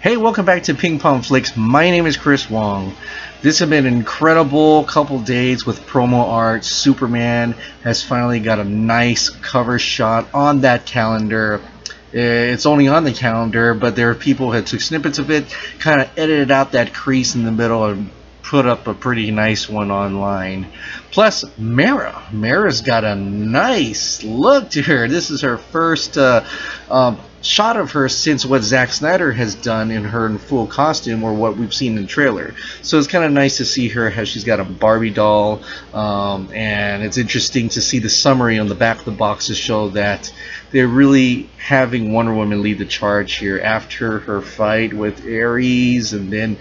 Hey, welcome back to Ping Pong Flicks. My name is Chris Wong. This has been an incredible couple days with promo art. Superman has finally got a nice cover shot on that calendar. It's only on the calendar, but there are people who took snippets of it, kind of edited out that crease in the middle and put up a pretty nice one online. Plus, Mara's got a nice look to her. This is her first shot of her since what Zack Snyder has done in her in full costume, or what we've seen in the trailer. So it's kind of nice to see her how she's got a Barbie doll, and it's interesting to see the summary on the back of the box to show that they're really having Wonder Woman lead the charge here after her fight with Ares, and then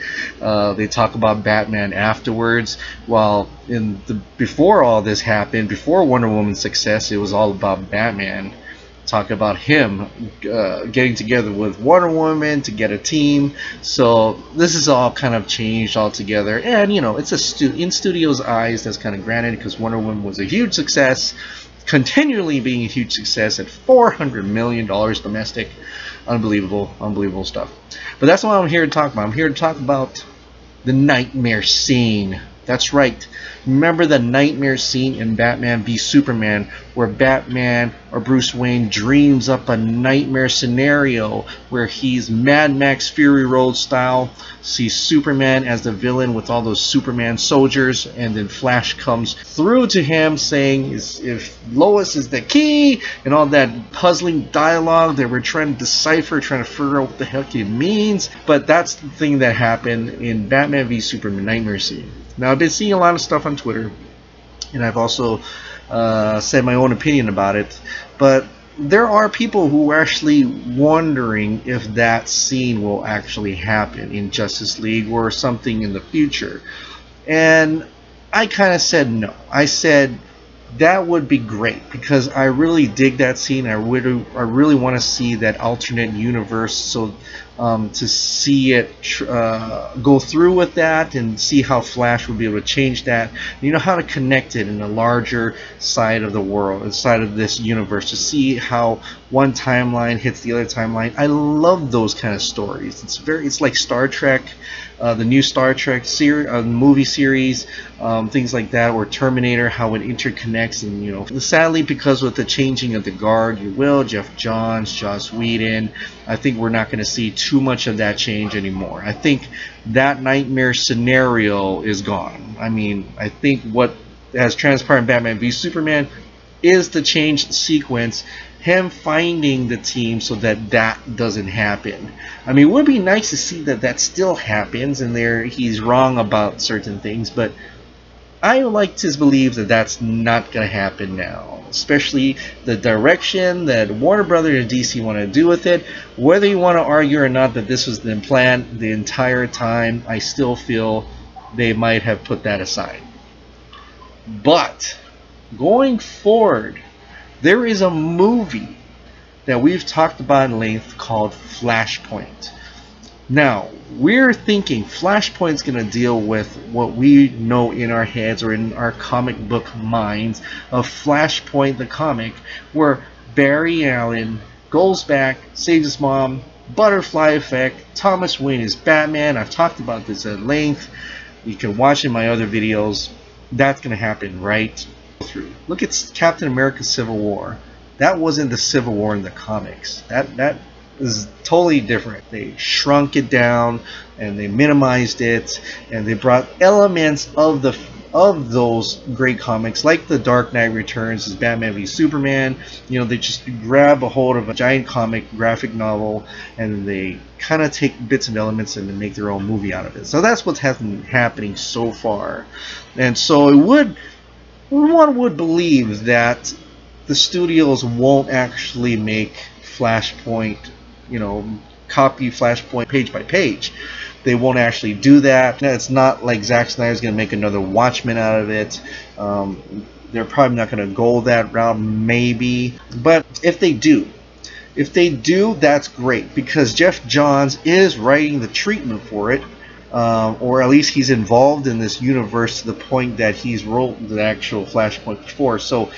they talk about Batman afterwards. While before all this happened, before Wonder Woman's success, it was all about Batman. Talk about him getting together with Wonder Woman to get a team. So this is all kind of changed altogether, and you know, it's in studio's eyes that's kind of granted, because Wonder Woman was a huge success, continually being a huge success at $400 million domestic. Unbelievable stuff. But that's what I'm here to talk about. I'm here to talk about the Knightmare scene. That's right. Remember the Knightmare scene in Batman v Superman, where Batman or Bruce Wayne dreams up a nightmare scenario where he's Mad Max Fury Road style, sees Superman as the villain with all those Superman soldiers, and then Flash comes through to him saying if Lois is the key, and all that puzzling dialogue that we're trying to decipher, trying to figure out what the heck it means. But that's the thing that happened in Batman v Superman Knightmare scene. Now, I've been seeing a lot of stuff on Twitter, and I've also said my own opinion about it, but there are people who are actually wondering if that scene will actually happen in Justice League or something in the future. And I kind of said no. I said that would be great, because I really dig that scene. I really want to see that alternate universe, so to see it go through with that and see how Flash would be able to change that, you know, how to connect it in a larger side of the world, inside of this universe, to see how one timeline hits the other timeline. I love those kind of stories. It's like Star Trek, the new Star Trek movie series, things like that, or Terminator, how it interconnects. And you know, sadly, because with the changing of the guard, Jeff Johns, Joss Whedon, I think we're not going to see too much of that change anymore. I think that Nightmare scenario is gone. I mean, I think what has transpired in Batman v Superman is the changed sequence, him finding the team so that that doesn't happen. I mean, it would be nice to see that still happens, and he's wrong about certain things, but I like to believe that that's not going to happen now, especially the direction that Warner Brothers and DC want to do with it. Whether you want to argue or not that this was the plan the entire time, I still feel they might have put that aside. But going forward, there is a movie that we've talked about in length called Flashpoint. Now, we're thinking Flashpoint's going to deal with what we know in our heads or in our comic book minds of Flashpoint the comic, where Barry Allen goes back, saves his mom, butterfly effect, Thomas Wayne is Batman. I've talked about this at length. You can watch in my other videos. That's going to happen right through. Look at Captain America Civil War. That wasn't the Civil War in the comics. That is totally different. They shrunk it down and they minimized it, and they brought elements of those great comics, like the Dark Knight Returns, as Batman v Superman. You know, they just grab a hold of a giant comic graphic novel and they kind of take bits and elements and make their own movie out of it. So that's what's happening so far. And so one would believe that the studios won't actually make Flashpoint, you know, copy Flashpoint page by page. They won't actually do that. It's not like Zack Snyder's going to make another Watchmen out of it. They're probably not going to go that route, maybe. But if they do, that's great, because Jeff Johns is writing the treatment for it. Or at least he's involved in this universe to the point that he's wrote the actual Flashpoint before. So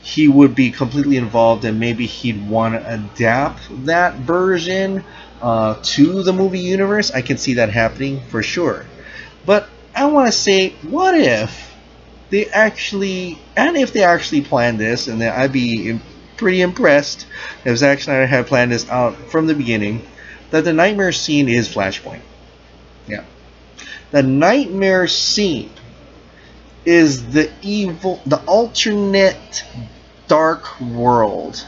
he would be completely involved, and maybe he'd want to adapt that version to the movie universe, I can see that happening for sure. But I want to say, what if they actually, and if they actually planned this, and then I'd be pretty impressed if Zack Snyder had planned this out from the beginning, that the Knightmare scene is Flashpoint. Yeah. The Knightmare scene is the alternate dark world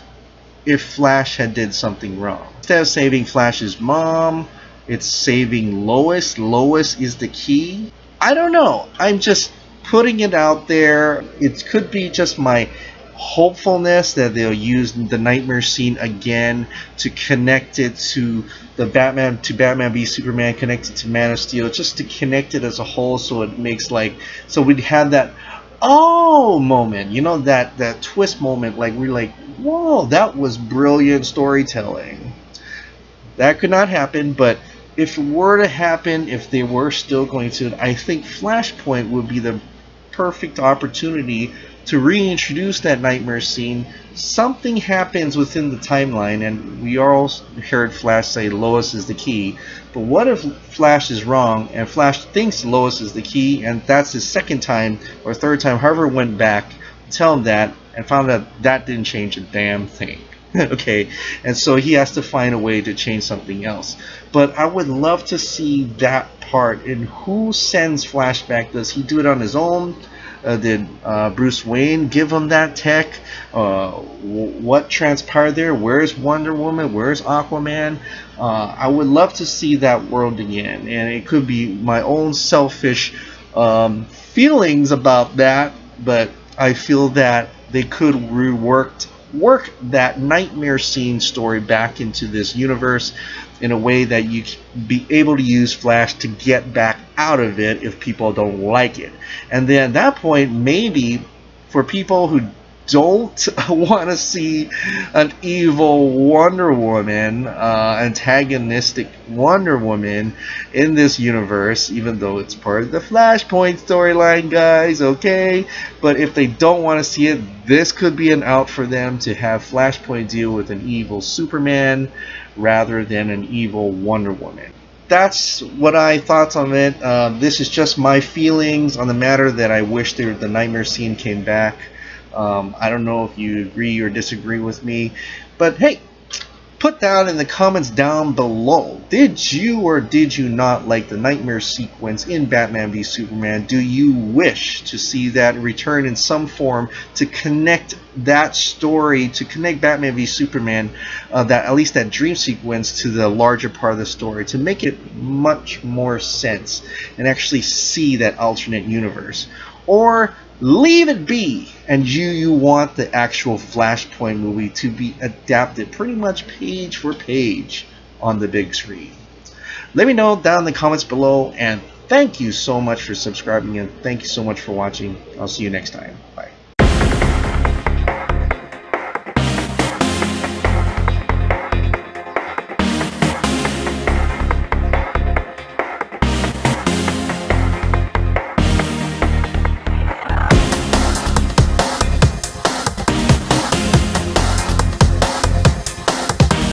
if Flash had did something wrong. Instead of saving Flash's mom, it's saving Lois. Lois is the key. I don't know. I'm just putting it out there. It could be just my hopefulness that they'll use the Knightmare scene again to connect it to the Batman v Superman, connect it to Man of Steel, just to connect it as a whole, so it makes like, so we'd have that oh moment, you know, that twist moment, like we're like, whoa, that was brilliant storytelling. That could not happen, but if it were to happen, if they were still going to, I think Flashpoint would be the perfect opportunity to reintroduce that Knightmare scene. Something happens within the timeline, and we all heard Flash say Lois is the key. But what if Flash is wrong, and Flash thinks Lois is the key, and that's his second time or third time, however, went back, tell him that, and found out that didn't change a damn thing. Okay, and so he has to find a way to change something else. But I would love to see that part. And who sends Flash back? Does he do it on his own? Did Bruce Wayne give him that tech? What transpired there? Where's Wonder Woman? Where's Aquaman? I would love to see that world again, and it could be my own selfish feelings about that, but I feel that they could work that Knightmare scene story back into this universe in a way that you can be able to use Flash to get back out of it if people don't like it. And then at that point, maybe for people who don't want to see an evil Wonder Woman, antagonistic Wonder Woman in this universe, even though it's part of the Flashpoint storyline, guys, okay? But if they don't want to see it, this could be an out for them to have Flashpoint deal with an evil Superman rather than an evil Wonder Woman. That's what I thought on it. This is just my feelings on the matter, that I wish the Knightmare scene came back. I don't know if you agree or disagree with me, but hey, put down in the comments down below, did you or did you not like the Knightmare sequence in Batman v Superman? Do you wish to see that return in some form to connect that story, to connect Batman v Superman, that at least that dream sequence, to the larger part of the story, to make it much more sense and actually see that alternate universe? Or leave it be, and you want the actual Flashpoint movie to be adapted pretty much page for page on the big screen? Let me know down in the comments below, and thank you so much for subscribing, and thank you so much for watching. I'll see you next time.